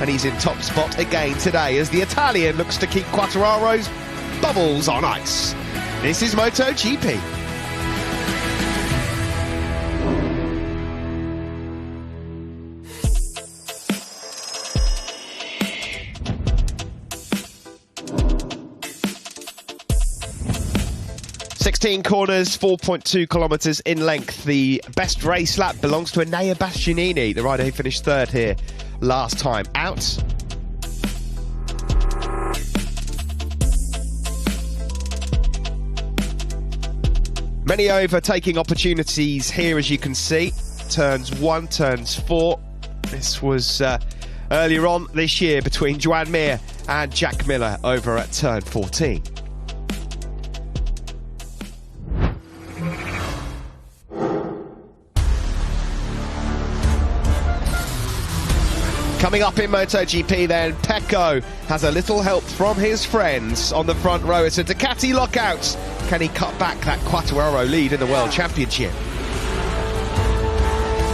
and he's in top spot again today as the Italian looks to keep Quartararo's bubbles on ice. This is MotoGP. Corners, 4.2 kilometres in length. The best race lap belongs to Enea Bastianini, the rider who finished third here last time out. Many overtaking opportunities here, as you can see. Turns 1, turns 4. This was earlier on this year between Joan Mir and Jack Miller over at turn 14. Coming up in MotoGP then, Pecco has a little help from his friends on the front row. It's a Ducati lockout. Can he cut back that Quartararo lead in the World Championship?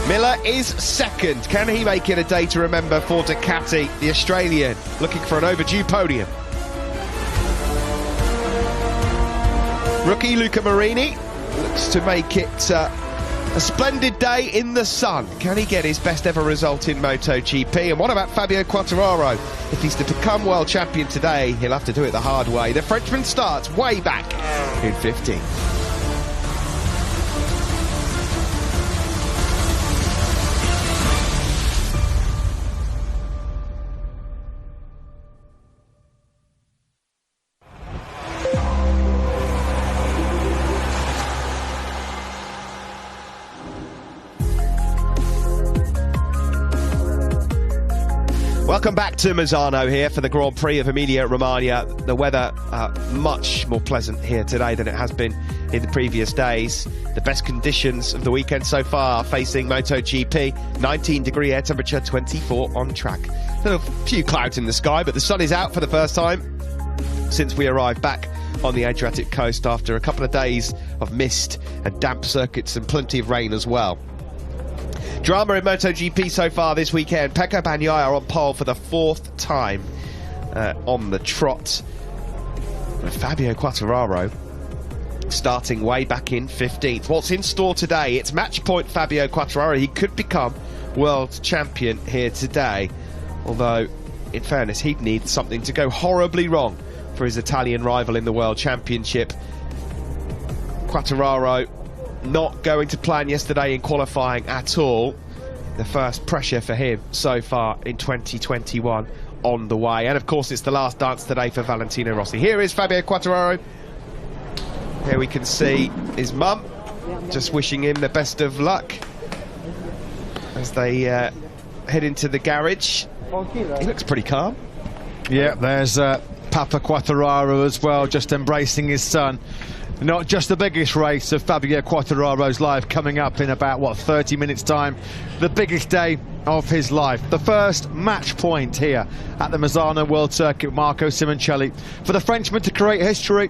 Miller is second. Can he make it a day to remember for Ducati, the Australian, looking for an overdue podium? Rookie Luca Marini looks to make it a splendid day in the sun. Can he get his best ever result in MotoGP? And what about Fabio Quartararo? If he's to become world champion today, he'll have to do it the hard way. The Frenchman starts way back in 15th. Welcome back to Misano here for the Grand Prix of Emilia-Romagna. The weather much more pleasant here today than it has been in the previous days. The best conditions of the weekend so far facing MotoGP. 19-degree air temperature, 24 on track. A few clouds in the sky, but the sun is out for the first time since we arrived back on the Adriatic coast after a couple of days of mist and damp circuits and plenty of rain as well. Drama in MotoGP so far this weekend. Pecco Bagnaia on pole for the 4th time on the trot. With Fabio Quartararo starting way back in 15th. What's in store today? It's match point Fabio Quartararo. He could become world champion here today. Although, in fairness, he'd need something to go horribly wrong for his Italian rival in the World Championship. Quartararo not going to plan yesterday in qualifying at all. The first pressure for him so far in 2021 on the way. And of course it's the last dance today for Valentino Rossi. Here is Fabio Quartararo. Here we can see his mum just wishing him the best of luck as they head into the garage. He looks pretty calm. Yeah, there's Papa Quartararo as well, just embracing his son. Not just the biggest race of Fabio Quartararo's life coming up in about, what, 30 minutes time. The biggest day of his life. The first match point here at the Misano World Circuit, Marco Simoncelli. For the Frenchman to create history.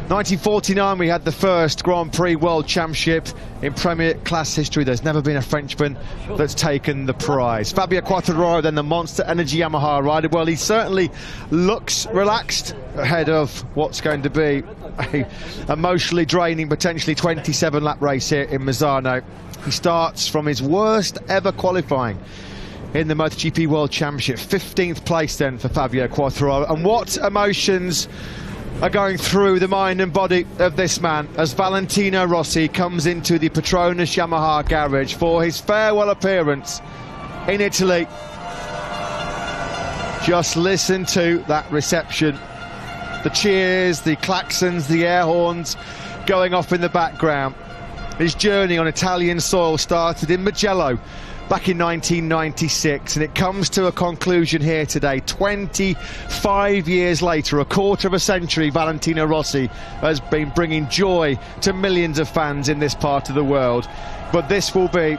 1949 we had the first Grand Prix World Championship in Premier Class history. There's never been a Frenchman that's taken the prize. Fabio Quartararo, then the Monster Energy Yamaha rider. Well, he certainly looks relaxed ahead of what's going to be a emotionally draining, potentially 27-lap race here in Misano. He starts from his worst ever qualifying in the MotoGP World Championship. 15th place then for Fabio Quartararo. And what emotions are going through the mind and body of this man as Valentino Rossi comes into the Petronas Yamaha garage for his farewell appearance in Italy. Just listen to that reception. The cheers, the klaxons, the air horns going off in the background. His journey on Italian soil started in Mugello back in 1996, and it comes to a conclusion here today. 25 years later, a quarter of a century, Valentino Rossi has been bringing joy to millions of fans in this part of the world. But this will be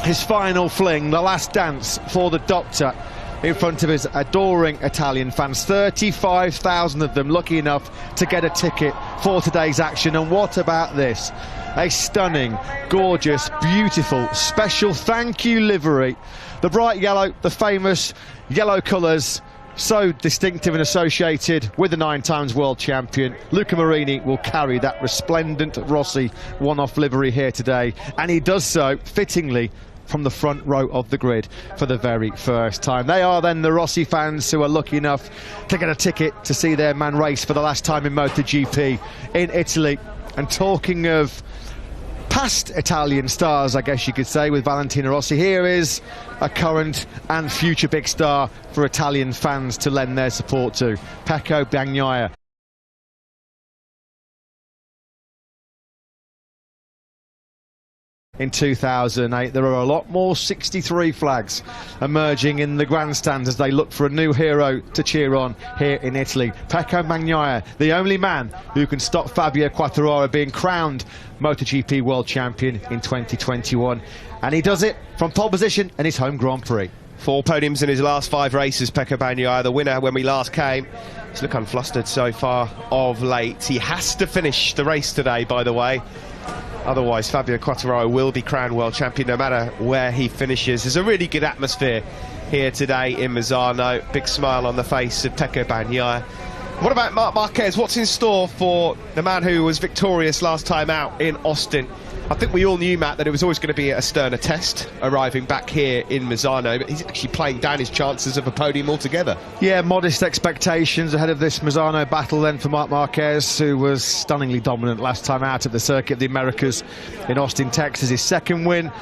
his final fling, the last dance for the Doctor in front of his adoring Italian fans. 35,000 of them lucky enough to get a ticket for today's action. And what about this? A stunning, gorgeous, beautiful, special thank you livery. The bright yellow, the famous yellow colours, so distinctive and associated with the 9-times world champion. Luca Marini will carry that resplendent Rossi one-off livery here today, and he does so fittingly from the front row of the grid for the very first time. They are then the Rossi fans who are lucky enough to get a ticket to see their man race for the last time in MotoGP in Italy. And talking of past Italian stars, I guess you could say, with Valentino Rossi, here is a current and future big star for Italian fans to lend their support to, Pecco Bagnaia. In 2008, there are a lot more 63 flags emerging in the grandstands as they look for a new hero to cheer on here in Italy. Pecco Bagnaia, the only man who can stop Fabio Quartararo being crowned MotoGP World Champion in 2021. And he does it from pole position in his home Grand Prix. 4 podiums in his last 5 races, Pecco Bagnaia, the winner when we last came. He's looked unflustered so far of late. He has to finish the race today, by the way. Otherwise, Fabio Quartararo will be crowned world champion no matter where he finishes. There's a really good atmosphere here today in Misano. Big smile on the face of Pecco Bagnaia. What about Marc Marquez? What's in store for the man who was victorious last time out in Austin? I think we all knew, Matt, that it was always going to be a sterner test arriving back here in Misano, but he's actually playing down his chances of a podium altogether. Yeah, modest expectations ahead of this Misano battle then for Marc Marquez, who was stunningly dominant last time out at the Circuit of the Americas in Austin, Texas. His second win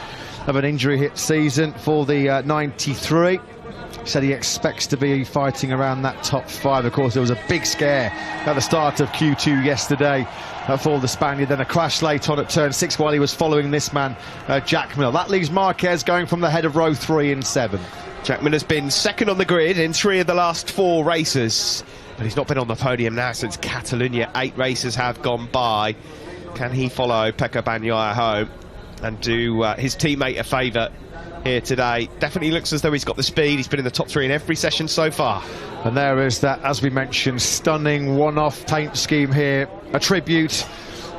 of an injury-hit season for the 93. Said he expects to be fighting around that top 5. Of course, there was a big scare at the start of Q2 yesterday for the Spaniard, then a crash late on at turn 6 while he was following this man, Jack Miller. That leaves Marquez going from the head of row 3 in 7. Jack Miller's been second on the grid in 3 of the last 4 races, but he's not been on the podium now since Catalonia. 8 races have gone by. Can he follow Pecco Bagnaia home and do his teammate a favour here today? Definitely looks as though he's got the speed. He's been in the top 3 in every session so far. And there is that, as we mentioned, stunning one-off paint scheme here. A tribute,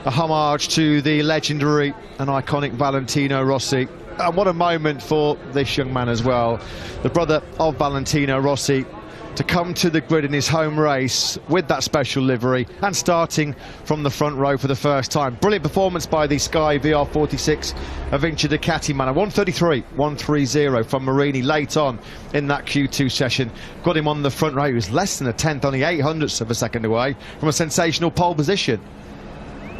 a homage to the legendary and iconic Valentino Rossi. And what a moment for this young man as well. The brother of Valentino Rossi to come to the grid in his home race with that special livery and starting from the front row for the first time. Brilliant performance by the Sky VR46 Avinci Ducati man. A 1:33.130 from Marini late on in that Q2 session. Got him on the front row. He was less than a tenth, only 0.08 of a second away from a sensational pole position.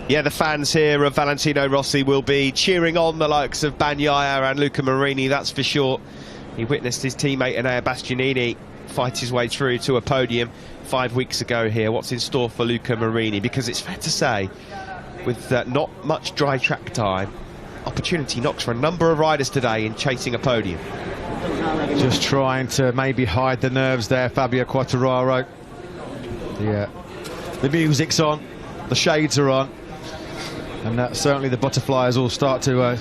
Yeah, the fans here of Valentino Rossi will be cheering on the likes of Bagnaia and Luca Marini, that's for sure. He witnessed his teammate Enea Bastianini fight his way through to a podium 5 weeks ago here. What's in store for Luca Marini? Because it's fair to say, with not much dry track time, opportunity knocks for a number of riders today in chasing a podium. Just trying to maybe hide the nerves there, Fabio Quartararo. Yeah, the music's on, the shades are on, and certainly the butterflies all start to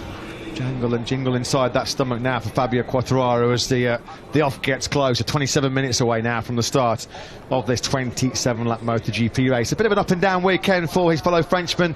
jangle and jingle inside that stomach now for Fabio Quartararo as the off gets closer. 27 minutes away now from the start of this 27-lap MotoGP race. A bit of an up and down weekend for his fellow Frenchman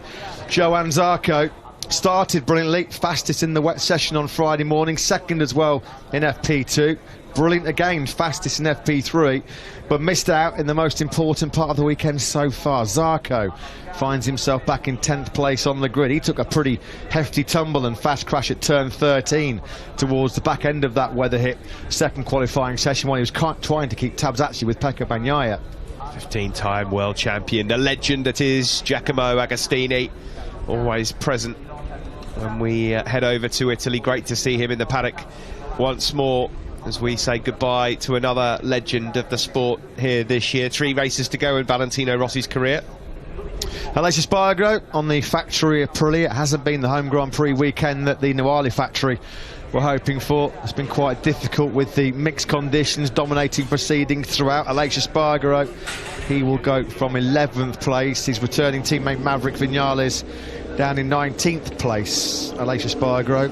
Johann Zarco. Started brilliantly, fastest in the wet session on Friday morning, second as well in FP2. Brilliant again, fastest in FP3, but missed out in the most important part of the weekend so far. Zarco finds himself back in 10th place on the grid. He took a pretty hefty tumble and fast crash at turn 13 towards the back end of that weather-hit second qualifying session while he was trying to keep tabs actually with Pecco Bagnaia. 15-time world champion, the legend that is Giacomo Agostini, always present when we head over to Italy. Great to see him in the paddock once more as we say goodbye to another legend of the sport here this year. 3 races to go in Valentino Rossi's career. Aleix Espargaro on the factory Aprilia. It hasn't been the home Grand Prix weekend that the Nuali factory were hoping for. It's been quite difficult with the mixed conditions dominating proceedings throughout. Aleix Espargaro, he will go from 11th place. His returning teammate Maverick Vinales down in 19th place. Aleix Espargaro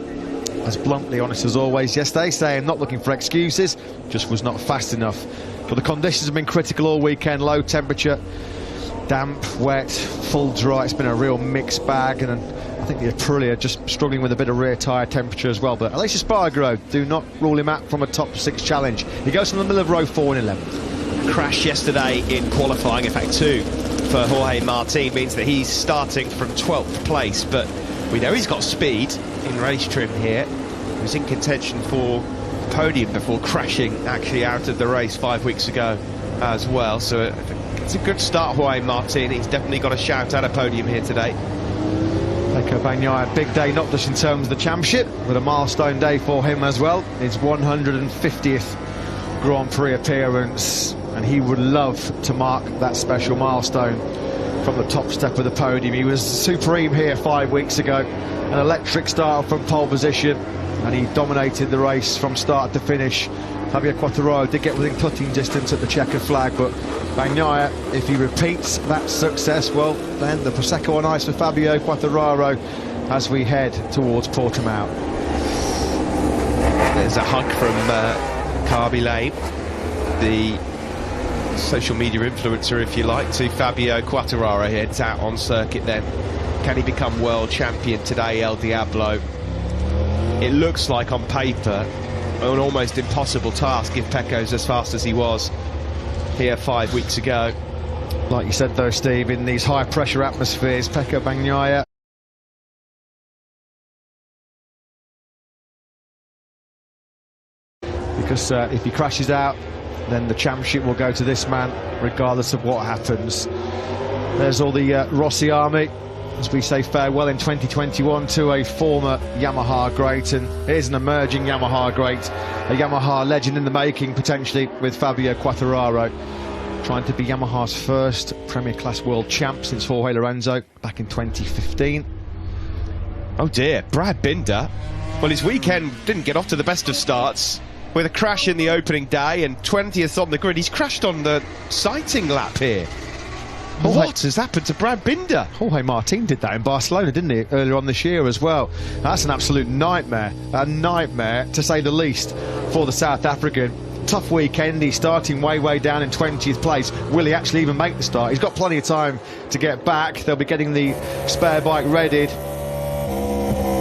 as bluntly honest as always yesterday, saying not looking for excuses, just was not fast enough. But the conditions have been critical all weekend. Low temperature, damp, wet, full dry. It's been a real mixed bag, and I think the Aprilia just struggling with a bit of rear tyre temperature as well. But Aleix Espargaro, do not rule him out from a top 6 challenge. He goes from the middle of row 4 in 11th. Crash yesterday in qualifying, in fact 2 for Jorge Martin, means that he's starting from 12th place, but we know he's got speed in race trim here. He was in contention for podium before crashing actually out of the race 5 weeks ago as well, so it's a good start, Jorge Martin. He's definitely got a shout at a podium here today. Pecco Bagnaia, big day not just in terms of the championship, but a milestone day for him as well. His 150th Grand Prix appearance, and he would love to mark that special milestone from the top step of the podium. He was supreme here 5 weeks ago, an electric start from pole position, and he dominated the race from start to finish. Fabio Quartararo did get within cutting distance at the checkered flag, but Bagnaia, if he repeats that success, well, then the Prosecco on ice for Fabio Quartararo as we head towards Portimao. There's a hug from Carby Lane, the social media influencer, if you like, to Fabio Quartararo. He heads out on circuit then. Can he become world champion today, El Diablo? It looks like on paper an almost impossible task if Pecco's as fast as he was here 5 weeks ago. Like you said though, Steve, in these high pressure atmospheres, Pecco Bagnaia because if he crashes out, then the championship will go to this man regardless of what happens. There's all the Rossi army as we say farewell in 2021 to a former Yamaha great, and here's an emerging Yamaha great, a Yamaha legend in the making potentially, with Fabio Quartararo trying to be Yamaha's first Premier Class World Champ since Jorge Lorenzo back in 2015. Oh dear, Brad Binder, well, his weekend didn't get off to the best of starts with a crash in the opening day and 20th on the grid. He's crashed on the sighting lap here. What has happened to Brad Binder? Jorge Martin did that in Barcelona, didn't he, earlier on this year as well. That's an absolute nightmare, a nightmare to say the least for the South African. Tough weekend, he's starting way down in 20th place. Will he actually even make the start? He's got plenty of time to get back. They'll be getting the spare bike readied.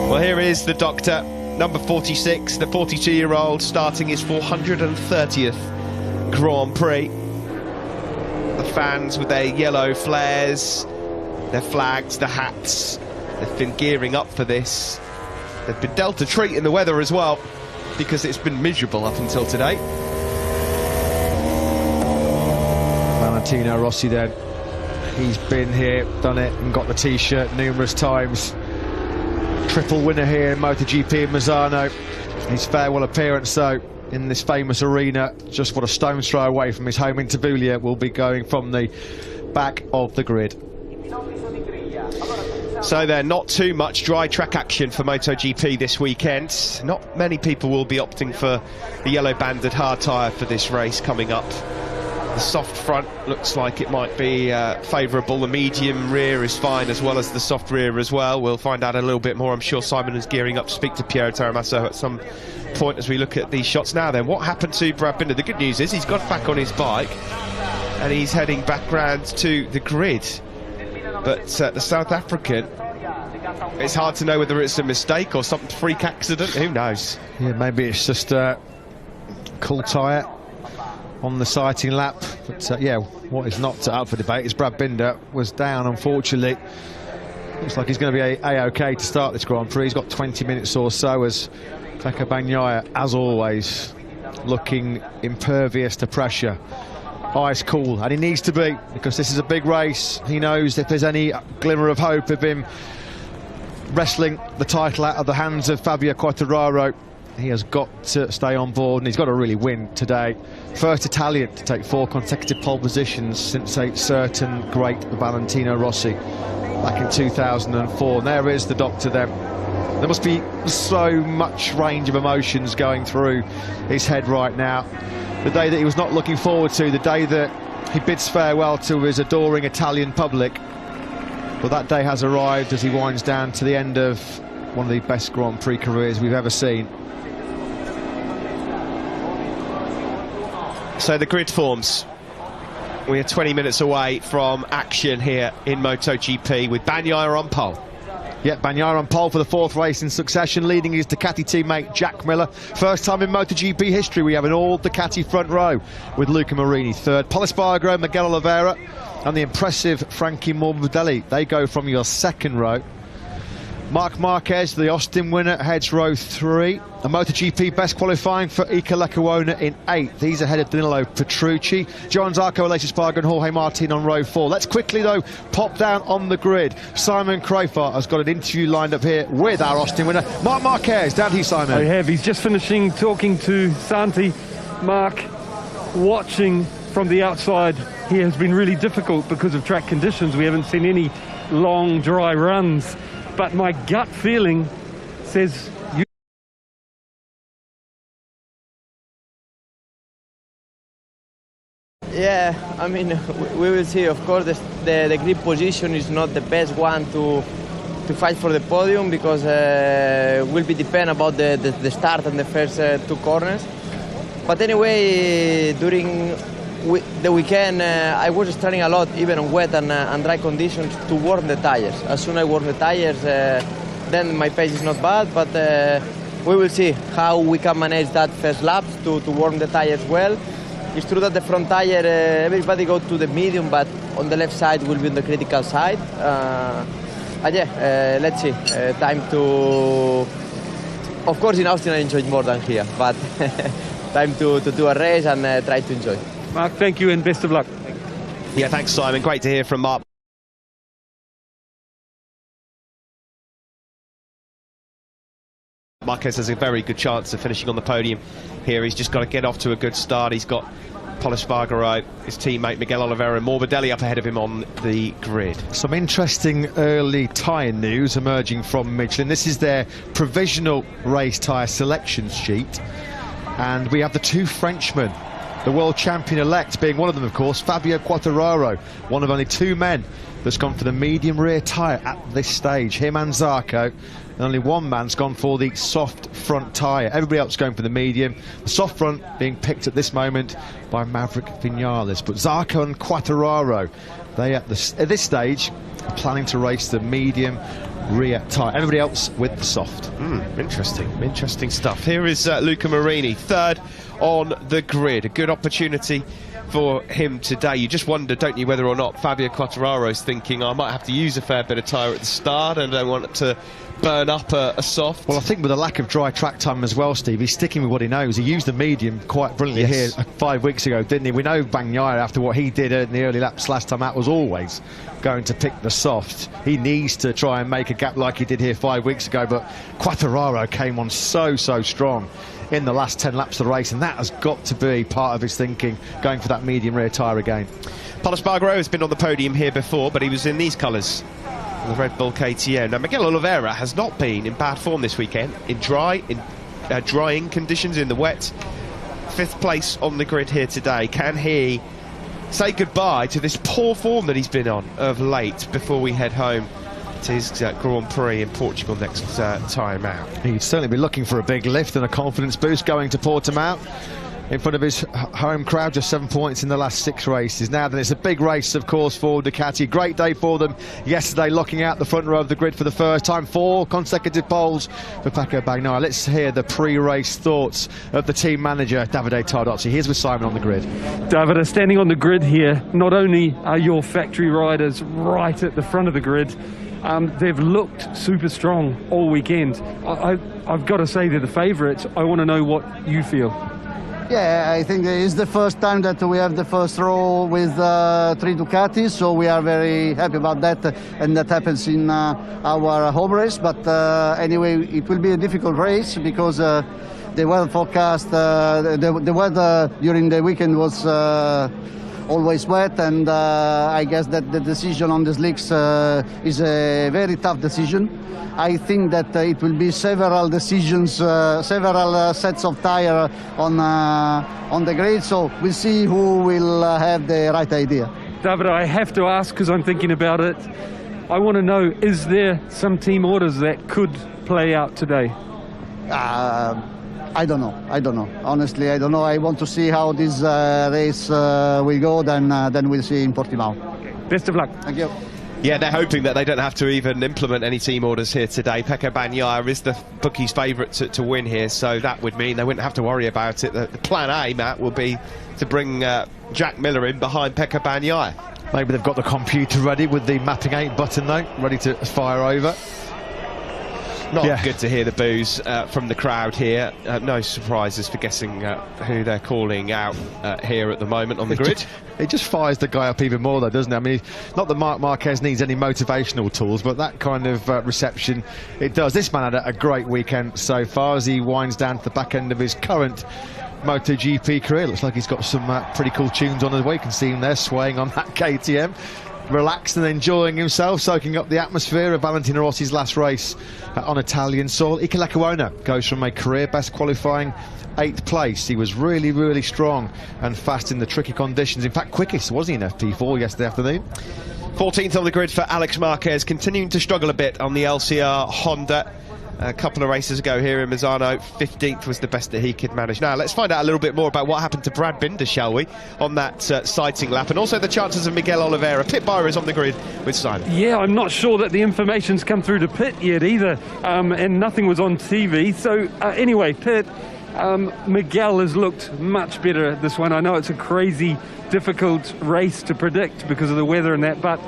Well, here is the doctor, number 46, the 42-year-old, starting his 430th Grand Prix. The fans with their yellow flares, their flags, the hats, they've been gearing up for this. They've been dealt a treat in the weather as well, because it's been miserable up until today. Valentino Rossi then, he's been here, done it, and got the t-shirt numerous times. Triple winner here in MotoGP in Misano. His farewell appearance though in this famous arena, just what a stone's throw away from his home in Tavulia, will be going from the back of the grid. So there, not too much dry track action for MotoGP this weekend. Not many people will be opting for the yellow banded hard tyre for this race coming up. The soft front looks like it might be favourable. The medium rear is fine, as well as the soft rear as well. We'll find out a little bit more. I'm sure Simon is gearing up to speak to Piero Taramasso at some point as we look at these shots. Now then, what happened to Brad Binder? The good news is he's got back on his bike and he's heading back round to the grid. But the South African, it's hard to know whether it's a mistake or some freak accident. Who knows? Yeah, maybe it's just a cool tyre on the sighting lap. But yeah, what is not up for debate is Brad Binder was down, unfortunately. Looks like he's going to be a-okay to start this Grand Prix. He's got 20 minutes or so, as Pecco Bagnaia, as always, looking impervious to pressure. Ice cool, and he needs to be, because this is a big race. He knows if there's any glimmer of hope of him wrestling the title out of the hands of Fabio Quartararo, he has got to stay on board, and he's got to really win today. First Italian to take 4 consecutive pole positions since a certain great Valentino Rossi back in 2004. And there is the doctor then. There must be so much range of emotions going through his head right now. The day that he was not looking forward to, the day that he bids farewell to his adoring Italian public. Well, that day has arrived as he winds down to the end of one of the best Grand Prix careers we've ever seen. So the grid forms. We are 20 minutes away from action here in MotoGP with Bagnaia on pole. Yeah, Bagnaia on pole for the 4th race in succession, leading his Ducati teammate Jack Miller. First time in MotoGP history we have an all Ducati front row, with Luca Marini 3rd, Pol Espargaro, Miguel Oliveira and the impressive Frankie Morbidelli. They go from your 2nd row. Marc Marquez, the Austin winner, heads row 3. A MotoGP best qualifying for Iker Lecuona in 8th. He's ahead of Danilo Petrucci. Johan Zarco, Aleix Espargaro and Jorge Martin on row 4. Let's quickly, though, pop down on the grid. Simon Crafart has got an interview lined up here with our Austin winner, Marc Marquez. Down to you, Simon. I have. He's just finishing talking to Santi. Mark, watching from the outside here has been really difficult because of track conditions. We haven't seen any long, dry runs. But my gut feeling says you. Yeah, I mean, we will see. Of course, the grip position is not the best one to fight for the podium, because will be depend about the start and the first 2 corners. But anyway, during the weekend, I was starting a lot, even on wet and dry conditions, to warm the tires. As soon as I warm the tires, then my pace is not bad, but we will see how we can manage that first lap to warm the tires well. It's true that the front tire, everybody go to the medium, but on the left side will be on the critical side. And yeah, let's see. Time to... Of course, in Austin I enjoyed more than here, but time to do a race and try to enjoy. Mark, thank you and best of luck. Yeah, thanks, Simon. Great to hear from Marc. Marquez has a very good chance of finishing on the podium here. He's just got to get off to a good start. He's got Pol Espargaro, his teammate Miguel Oliveira and Morbidelli up ahead of him on the grid. Some interesting early tyre news emerging from Michelin. This is their provisional race tyre selection sheet, and we have the 2 Frenchmen, the world champion-elect being one of them, of course, Fabio Quartararo, one of only 2 men that's gone for the medium rear tyre at this stage. Him and Zarco, and only 1 man's gone for the soft front tyre. Everybody else going for the medium. The soft front being picked at this moment by Maverick Vinales. But Zarco and Quartararo, they at this stage are planning to race the medium rear tyre. Everybody else with the soft. Interesting stuff. Here is Luca Marini, 3rd on the grid. A good opportunity for him today. You just wonder, don't you, whether or not Fabio Quartararo is thinking, I might have to use a fair bit of tyre at the start and I don't want to burn up a soft. Well, I think with the lack of dry track time as well, Steve, he's sticking with what he knows. He used the medium quite brilliantly here 5 weeks ago, didn't he? We know Bagnaia, after what he did in the early laps last time out, was always going to pick the soft. He needs to try and make a gap like he did here 5 weeks ago, but Quartararo came on so strong in the last 10 laps of the race, and that has got to be part of his thinking, going for that medium rear tyre again. Pol Espargaro has been on the podium here before, but he was in these colours, the Red Bull KTM. Now, Miguel Oliveira has not been in bad form this weekend, in drying conditions in the wet. 5th place on the grid here today. Can he say goodbye to this poor form that he's been on of late before we head home to his Grand Prix in Portugal next time out? He'd certainly be looking for a big lift and a confidence boost going to Portimao in front of his home crowd. Just 7 points in the last 6 races. Now then, it's a big race, of course, for Ducati. Great day for them yesterday, locking out the front row of the grid for the first time. 4 consecutive poles for Paco Bagnaia. Let's hear the pre-race thoughts of the team manager, Davide Tardozzi. Here's with Simon on the grid. Davide, standing on the grid here, not only are your factory riders right at the front of the grid, they've looked super strong all weekend. I've got to say they're the favourites. I want to know what you feel. Yeah, I think it's the first time that we have the first row with 3 Ducatis, so we are very happy about that, and that happens in our home race. But anyway, it will be a difficult race because the weather forecast, the weather during the weekend was always wet, and I guess that the decision on the slicks is a very tough decision. I think that it will be several decisions, several sets of tire on the grid, so we'll see who will have the right idea. David, I have to ask, because I'm thinking about it, I want to know, is there some team orders that could play out today? I don't know. Honestly, I don't know. I want to see how this race will go, then we'll see in Portimao. Okay. Best of luck. Thank you. Yeah, they're hoping that they don't have to even implement any team orders here today. Pecco Bagnaia is the bookies' favourite to win here, so that would mean they wouldn't have to worry about it. The plan A, Matt, will be to bring Jack Miller in behind Pecco Bagnaia. Maybe they've got the computer ready with the mapping 8 button though, ready to fire over. Not good to hear the boos from the crowd here. No surprises for guessing who they're calling out here at the moment on the grid. It just fires the guy up even more though, doesn't it? I mean, not that Marc Marquez needs any motivational tools, but that kind of reception, it does. This man had a great weekend so far as he winds down to the back end of his current MotoGP career. Looks like he's got some pretty cool tunes on his way. You can see him there swaying on that KTM. Relaxed and enjoying himself, soaking up the atmosphere of Valentino Rossi's last race on Italian soil. Iker Lecuona goes from a career best qualifying 8th place. He was really, really strong and fast in the tricky conditions. In fact, quickest, wasn't he, in FP4 yesterday afternoon? 14th on the grid for Alex Marquez, continuing to struggle a bit on the LCR Honda. A couple of races ago here in Misano, 15th was the best that he could manage. Now, let's find out a little bit more about what happened to Brad Binder, shall we, on that sighting lap, and also the chances of Miguel Oliveira. Pit Byre is on the grid with Simon. Yeah, I'm not sure that the information's come through to Pit yet either, and nothing was on TV. So, anyway, Pit, Miguel has looked much better at this one. I know it's a crazy, difficult race to predict because of the weather and that, but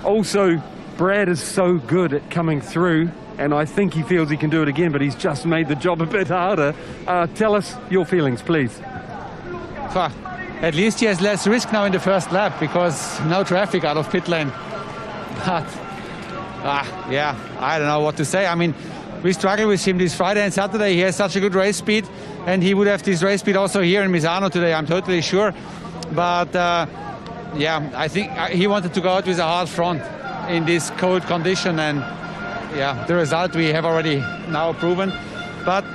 also Brad is so good at coming through, and I think he feels he can do it again, but he's just made the job a bit harder. Tell us your feelings, please. At least he has less risk now in the first lap because no traffic out of pit lane. But, yeah, I don't know what to say. I mean, we struggled with him this Friday and Saturday. He has such a good race speed, and he would have this race speed also here in Misano today, I'm totally sure. But, yeah, I think he wanted to go out with a hard front in this cold condition, and yeah, the result we have already now proven. But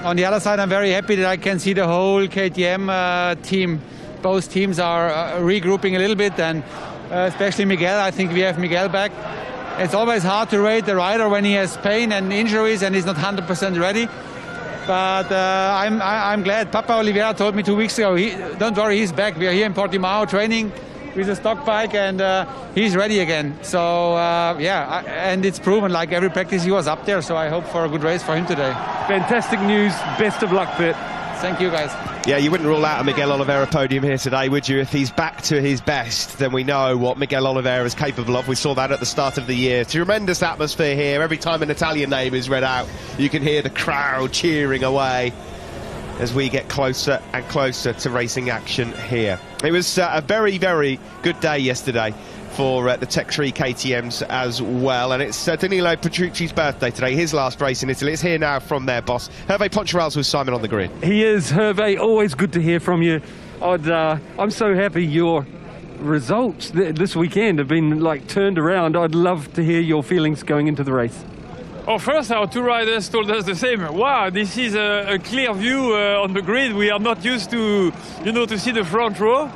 on the other side, I'm very happy that I can see the whole KTM team. Both teams are regrouping a little bit, and especially Miguel. I think we have Miguel back. It's always hard to rate the rider when he has pain and injuries and he's not 100% ready. But I'm glad. Papa Oliveira told me 2 weeks ago, don't worry, he's back. We are here in Portimao training with a stock bike, and he's ready again. So yeah, and it's proven, like every practice he was up there, so I hope for a good race for him today. Fantastic news. Best of luck, Pit. Thank you, guys. Yeah, you wouldn't rule out a Miguel Oliveira podium here today, would you? If he's back to his best, then we know what Miguel Oliveira is capable of. We saw that at the start of the year. Tremendous atmosphere here. Every time an Italian name is read out, you can hear the crowd cheering away as we get closer and closer to racing action here. It was a very, very good day yesterday for the Tech 3 KTMs as well, and it's Danilo Petrucci's birthday today, his last race in Italy. It's here now from their boss. Hervé Poncharal with Simon on the grid. He is, Hervé, always good to hear from you. I'm so happy your results this weekend have been like turned around. I'd love to hear your feelings going into the race. Oh, first our two riders told us the same. Wow, this is a clear view on the grid. We are not used to, to see the front row.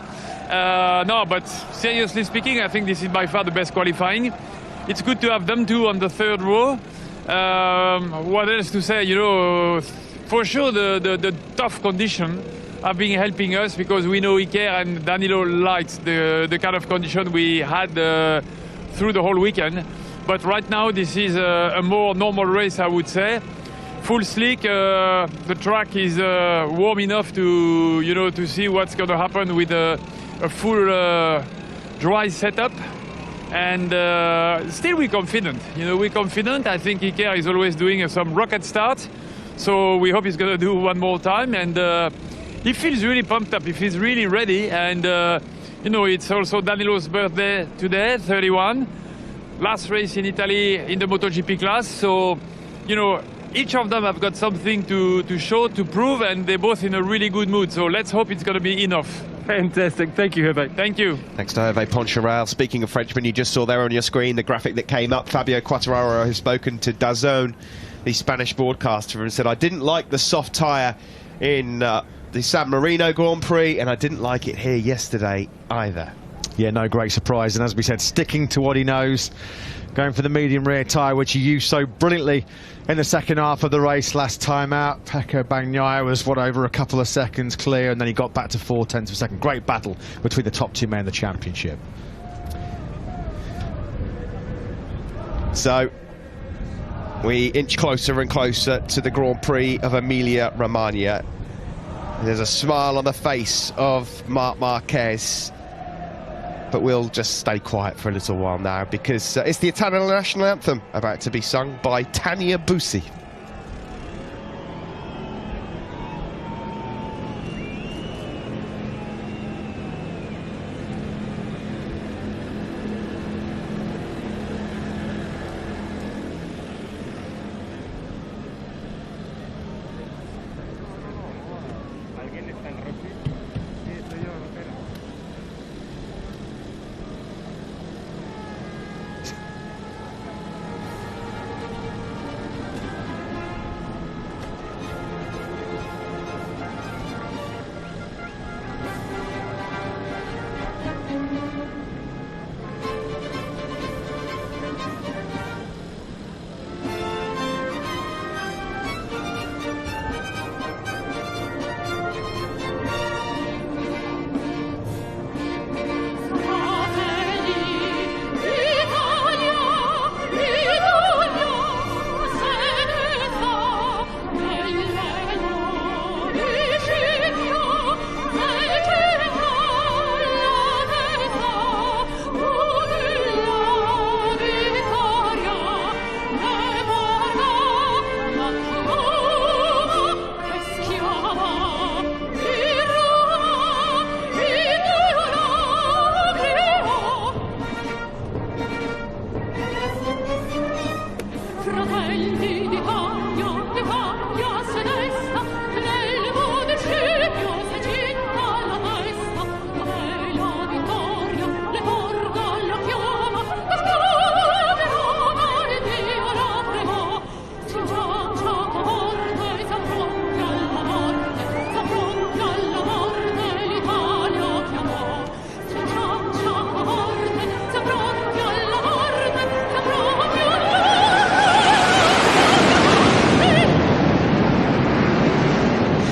No, but seriously speaking, I think this is by far the best qualifying. It's good to have them two on the third row. What else to say? For sure the tough condition have been helping us, because we know Iker and Danilo liked the kind of condition we had through the whole weekend. But right now this is a more normal race, I would say. Full slick, the track is warm enough to to see what's going to happen with a full dry setup, and still we're confident. We're confident. I think Iker is always doing some rocket start, so we hope he's going to do one more time, and he feels really pumped up. He feels really ready, and it's also Danilo's birthday today, 31. Last race in Italy in the MotoGP class, so each of them have got something to show, to prove, and they're both in a really good mood. So let's hope it's going to be enough. Fantastic. Thank you, Hervé. Thank you. Thanks to Hervé Poncharal. Speaking of Frenchmen, you just saw there on your screen the graphic that came up. Fabio Quartararo has spoken to DAZN, the Spanish broadcaster, and said, I didn't like the soft tyre in the San Marino Grand Prix, and I didn't like it here yesterday either. Yeah, no great surprise. And as we said, sticking to what he knows, going for the medium rear tyre, which he used so brilliantly in the second half of the race last time out. Pecco Bagnaia was, over a couple of seconds clear, and then he got back to 0.4 of a second. Great battle between the top two men in the championship. So we inch closer and closer to the Grand Prix of Emilia-Romagna. There's a smile on the face of Marc Marquez, but we'll just stay quiet for a little while now, because it's the Italian national anthem about to be sung by Tania Bussi.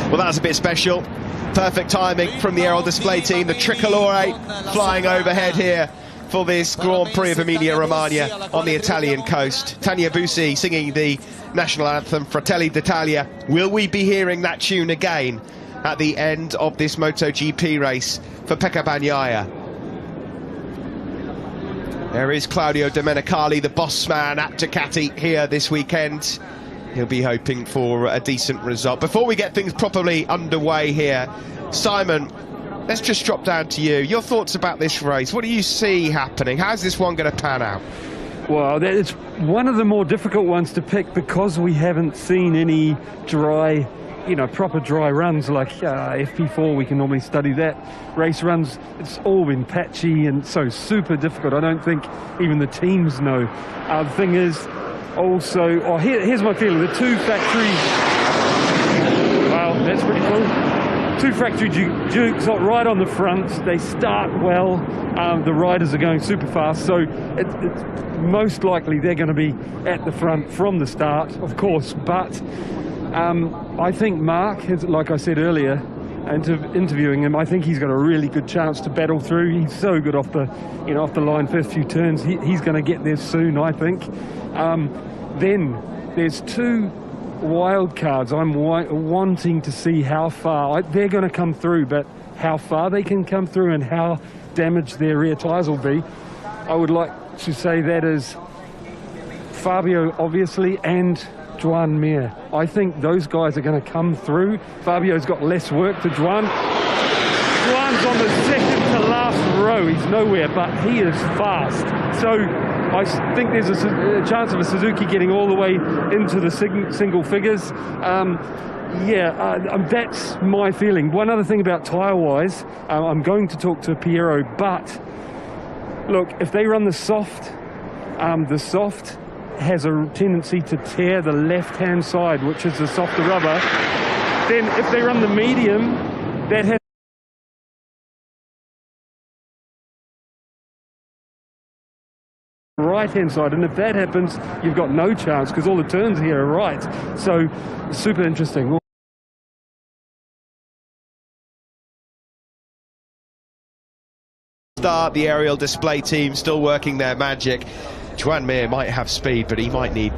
Well, that was a bit special. Perfect timing from the aerial display team. The tricolore flying overhead here for this Grand Prix of Emilia-Romagna on the Italian coast. Tania Bussi singing the national anthem, Fratelli d'Italia. Will we be hearing that tune again at the end of this MotoGP race for Pecco Bagnaia? There is Claudio Domenicali, the boss man at Ducati, here this weekend. He'll be hoping for a decent result. Before we get things properly underway here, Simon, let's just drop down to you. Your thoughts about this race. What do you see happening? How's this one going to pan out? Well, it's one of the more difficult ones to pick because we haven't seen any dry, proper dry runs like FP4. We can normally study that. Race runs, it's all been patchy and so super difficult. I don't think even the teams know. The thing is, also, here's my feeling. The two factory, wow, that's pretty cool. Two factory Dukes right on the front. They start well. The riders are going super fast, so it's most likely they're going to be at the front from the start, of course. But I think Mark has, like I said earlier, interviewing him, I think he's got a really good chance to battle through. He's so good off the, off the line first few turns. He's going to get there soon, I think. Then there's two wild cards. I'm wanting to see how far they're going to come through, but how far they can come through and how damaged their rear tyres will be. I would like to say that is Fabio, obviously, and Joan Mir. I think those guys are going to come through. Fabio's got less work to Joan. Joan's on the second to last row. He's nowhere, but he is fast. So I think there's a chance of a Suzuki getting all the way into the single figures. That's my feeling. One other thing about tyre-wise, I'm going to talk to Piero, but look, if they run the soft has a tendency to tear the left-hand side, which is the softer rubber. Then if they run the medium, that has right-hand side, and if that happens, you've got no chance because all the turns here are right. So super interesting. Start the aerial display team still working their magic. Juan Mir might have speed, but he might need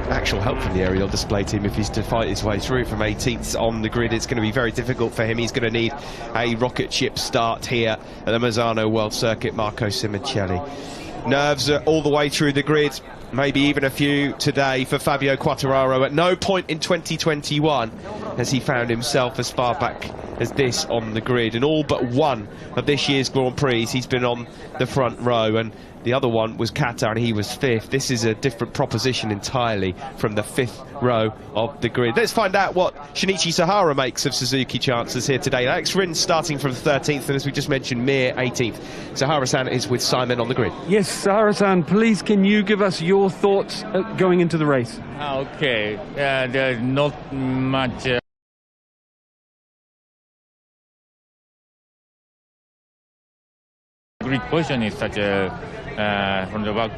actual help from the aerial display team if he's to fight his way through from 18th on the grid. It's going to be very difficult for him. He's going to need a rocket ship start here at the Misano World Circuit. Marco Simoncelli. Nerves are all the way through the grid, maybe even a few today for Fabio Quartararo. At no point in 2021 has he found himself as far back as this on the grid. In all but one of this year's Grand Prix, he's been on the front row, and the other one was Qatar, and he was 5th. This is a different proposition entirely from the 5th row of the grid. Let's find out what Shinichi Sahara makes of Suzuki chances here today. Alex Rins starting from 13th, and as we just mentioned, Mir 18th. Sahara-san is with Simon on the grid. Yes, Sahara-san, please can you give us your thoughts going into the race? Okay, there's not much grid position is such a from the back,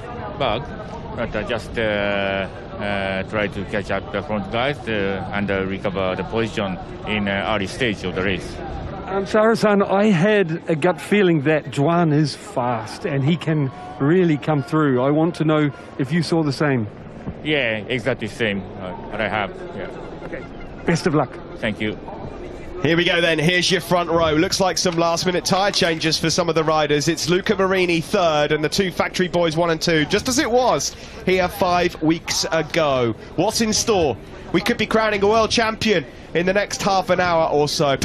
but just try to catch up the front guys and recover the position in early stage of the race. Sahara-san, I had a gut feeling that Juan is fast and he can really come through. I want to know if you saw the same. Yeah, exactly the same. What I have. Yeah. Okay. Best of luck. Thank you. Here we go then, here's your front row. Looks like some last minute tyre changes for some of the riders. It's Luca Marini 3rd and the two factory boys 1 and 2, just as it was here 5 weeks ago. What's in store? We could be crowning a world champion in the next half an hour or so.